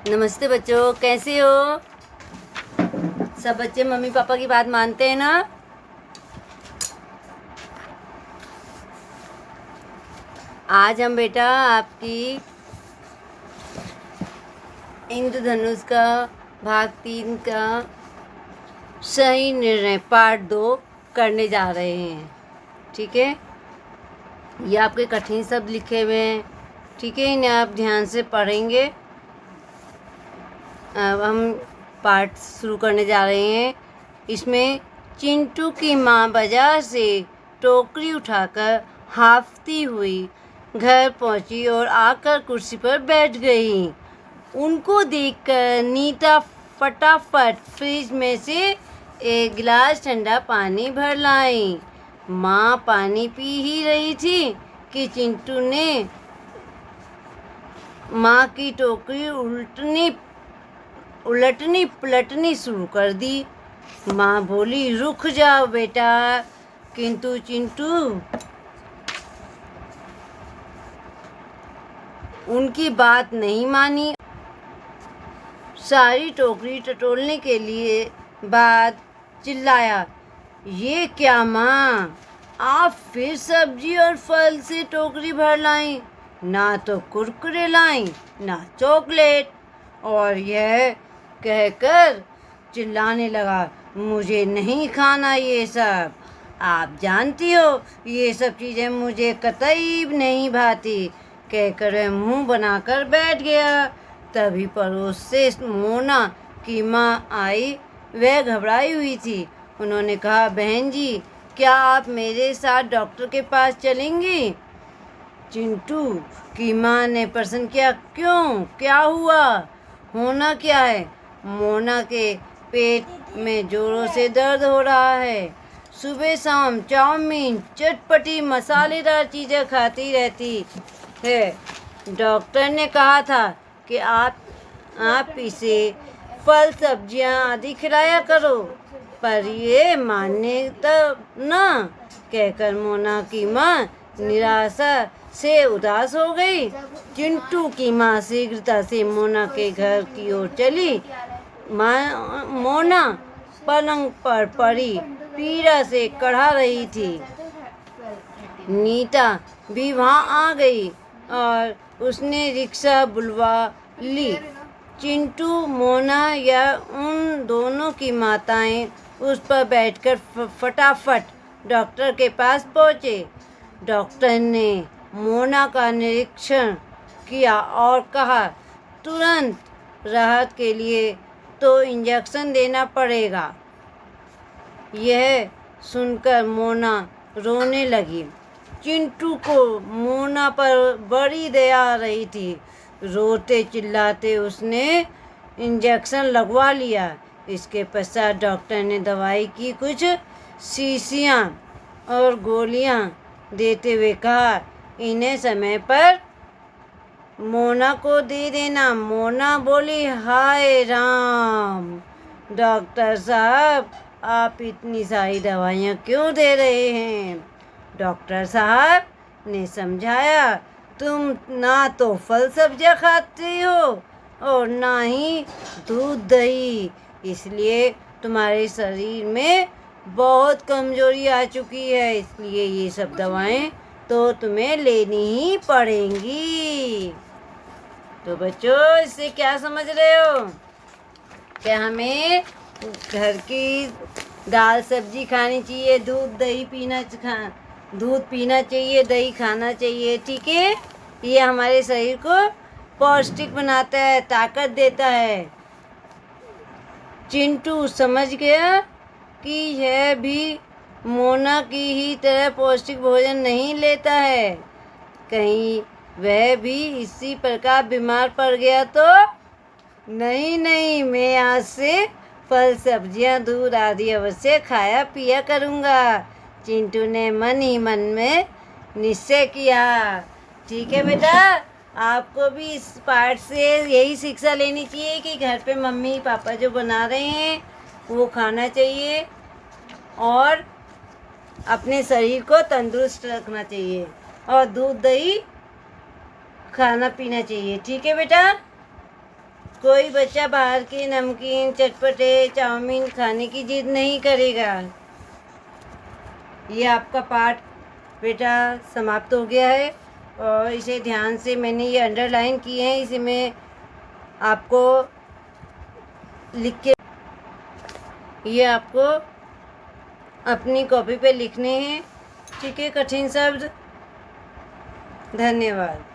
नमस्ते बच्चों, कैसे हो? सब बच्चे मम्मी पापा की बात मानते हैं ना? आज हम बेटा आपकी इंद्रधनुष का भाग 3 का सही निर्णय पार्ट 2 करने जा रहे हैं। ठीक है, ये आपके कठिन शब्द लिखे हुए हैं। ठीक है, इन्हें आप ध्यान से पढ़ेंगे। अब हम पार्ट शुरू करने जा रहे हैं। इसमें चिंटू की माँ बाजार से टोकरी उठाकर हांफती हुई घर पहुंची और आकर कुर्सी पर बैठ गई। उनको देखकर नीता फटाफट फ्रिज में से एक गिलास ठंडा पानी भर लाई। माँ पानी पी ही रही थी कि चिंटू ने माँ की टोकरी उलटनी पलटनी शुरू कर दी। माँ बोली, रुक जाओ बेटा, किंतु चिंटू उनकी बात नहीं मानी। सारी टोकरी टटोलने के लिए बाद चिल्लाया, ये क्या माँ, आप फिर सब्जी और फल से टोकरी भर लाईं? ना तो कुरकुरे लाईं, ना चॉकलेट। और यह कहकर चिल्लाने लगा, मुझे नहीं खाना ये सब। आप जानती हो ये सब चीज़ें मुझे कतई नहीं भाती। कहकर वह मुंह बनाकर बैठ गया। तभी पड़ोस से मोना की माँ आई। वह घबराई हुई थी। उन्होंने कहा, बहन जी, क्या आप मेरे साथ डॉक्टर के पास चलेंगी? चिंटू की माँ ने प्रश्न किया, क्यों, क्या हुआ, होना क्या है? मोना के पेट में जोरों से दर्द हो रहा है। सुबह शाम चाउमीन, चटपटी मसालेदार चीज़ें खाती रहती है। डॉक्टर ने कहा था कि आप इसे फल सब्जियां आदि खिलाया करो, पर ये माने तो ना। कहकर मोना की माँ निराशा से उदास हो गई। चिंटू की माँ शीघ्रता से मोना के घर की ओर चली। मोना पलंग पर पड़ी पीड़ा से कढ़ा रही थी। नीता भी वहाँ आ गई और उसने रिक्शा बुलवा ली। चिंटू, मोना या उन दोनों की माताएं उस पर बैठकर फटाफट डॉक्टर के पास पहुँचे। डॉक्टर ने मोना का निरीक्षण किया और कहा, तुरंत राहत के लिए तो इंजेक्शन देना पड़ेगा। यह सुनकर मोना रोने लगी। चिंटू को मोना पर बड़ी दया आ रही थी। रोते चिल्लाते उसने इंजेक्शन लगवा लिया। इसके पश्चात डॉक्टर ने दवाई की कुछ शीशियाँ और गोलियाँ देते हुए कहा, इन्हें समय पर मोना को दे देना। मोना बोली, हाय राम, डॉक्टर साहब, आप इतनी सारी दवाइयाँ क्यों दे रहे हैं? डॉक्टर साहब ने समझाया, तुम ना तो फल सब्जियाँ खाती हो और ना ही दूध दही, इसलिए तुम्हारे शरीर में बहुत कमजोरी आ चुकी है। इसलिए ये सब दवाएं तो तुम्हें लेनी ही पड़ेंगी। तो बच्चों, इससे क्या समझ रहे हो? क्या हमें घर की दाल सब्जी खानी चाहिए, दूध पीना चाहिए, दही खाना चाहिए। ठीक है, ये हमारे शरीर को पौष्टिक बनाता है, ताकत देता है। चिंटू समझ गया कि यह भी मोना की ही तरह पौष्टिक भोजन नहीं लेता है। कहीं वह भी इसी प्रकार बीमार पड़ गया तो? नहीं, मैं आज से फल सब्जियां, दूध आदि अवश्य खाया पिया करूँगा। चिंटू ने मन ही मन में निश्चय किया। ठीक है बेटा, आपको भी इस पाठ से यही शिक्षा लेनी चाहिए कि घर पे मम्मी पापा जो बना रहे हैं वो खाना चाहिए और अपने शरीर को तंदुरुस्त रखना चाहिए और दूध दही खाना पीना चाहिए। ठीक है बेटा। कोई बच्चा बाहर के नमकीन, चटपटे, चाउमीन खाने की जिद नहीं करेगा। ये आपका पाठ बेटा समाप्त हो गया है और इसे ध्यान से मैंने ये अंडरलाइन किए हैं, इसे मैं आपको लिख के ये आपको अपनी कॉपी पे लिखने हैं। ठीक है, कठिन शब्द। धन्यवाद।